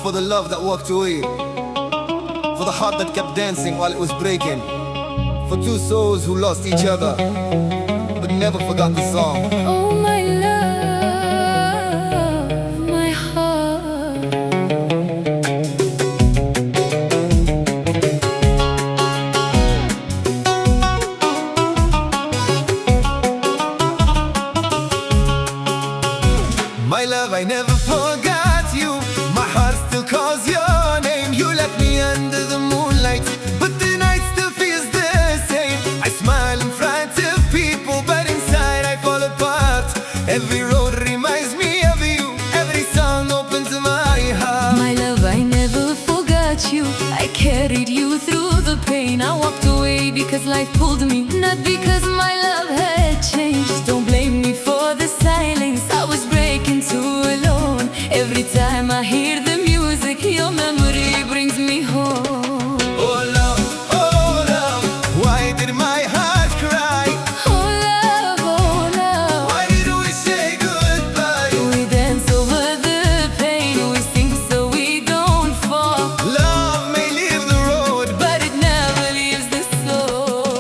for the love that walked away, for the heart that kept dancing while it was breaking, for two souls who lost each other but never forgot the song. Oh my love, my heart. My love, I never forgot you. My heart still calls your name. You left me under the moonlight, but the night still feels the same. I smile in front of people, but inside I fall apart. Every road reminds me of you. Every song opens my heart. My love, I never forgot you. I carried you through the pain. I walked away because life pulled me, not because my love had changed. Don't blame me for the silence. I was breaking too alone. Every time I hear the music, your memory brings me home. Oh love, why did my heart cry? Oh love, Why did we say goodbye? we dance over the pain. We sing so we don't fall, Love may leave the road, but it never leaves the soul.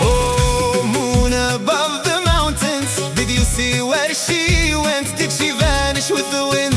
oh moon above the mountains, did you see where she went? Did she vanish with the wind,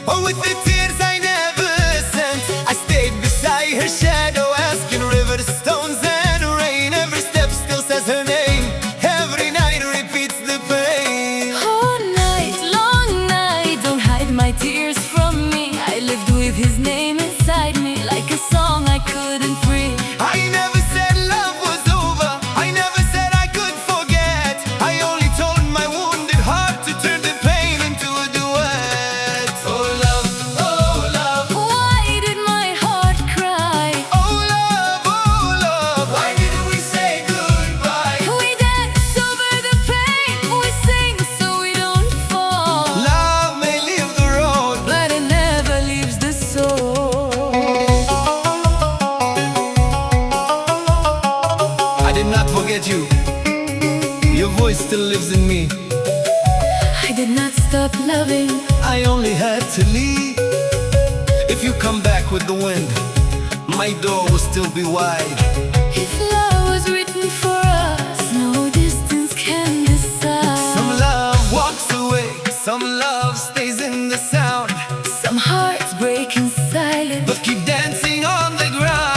or with the tears I never sent? I stayed beside her shadow, asking rivers, stones and rain. Every step still says her name, every night repeats the pain. All night, long night, don't hide my tears from me. I lived with his name inside me, like a song I couldn't free. I never said love was over, I never said I could forget. I only told my wounded heart to turn the pain into a duet. Oh love, Why did my heart cry? oh love, why did we say goodbye? We dance over the pain. We sing so we don't fall, Love may leave the road, but it never leaves the soul. I did not forget you, your voice still lives in me. I did not stop loving. I only had to leave. If you come back with the wind, my door will still be wide. If love was written for us, no distance can decide. Some love walks away, some love stays in the sound, Some hearts break in silence, but keep dancing on the ground.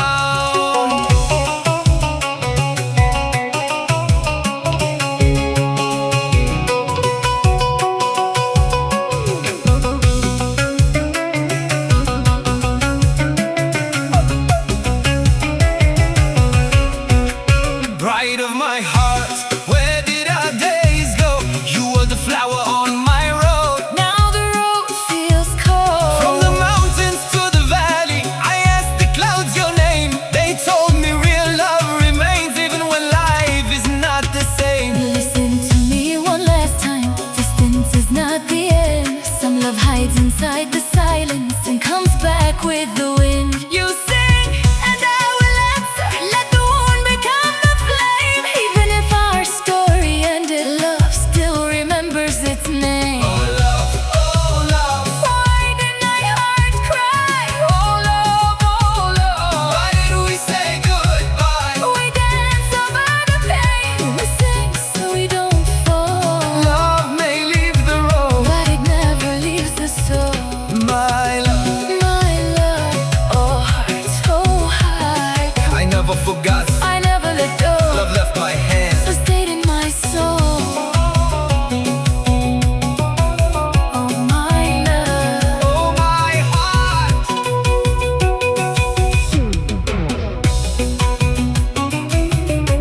Bride of my heart, where did our days go? You were the flower on my road. now the road feels cold. From the mountains to the valley, I asked the clouds your name. They told me real love remains even when life is not the same. Listen to me one last time. Distance is not the end. Some love hides inside the silence and comes back with the wind. You sing and I will answer. Let the wound become the flame. Even if our story ended, love still remembers its name. Oh love, Why did my heart cry? Oh love, why did we say goodbye? we dance over the pain. We sing so we don't fall, Love may leave the road, but it never leaves the soul. my love. My love, oh heart so high, I never forgot, I never let go. love left my hand. So stayed in my soul. Oh my love, Oh my heart.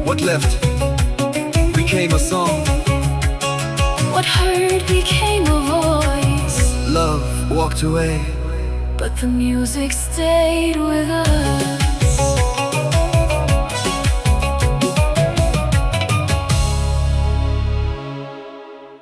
What left became a song. what hurt became a voice, Love walked away, but the music stayed with us.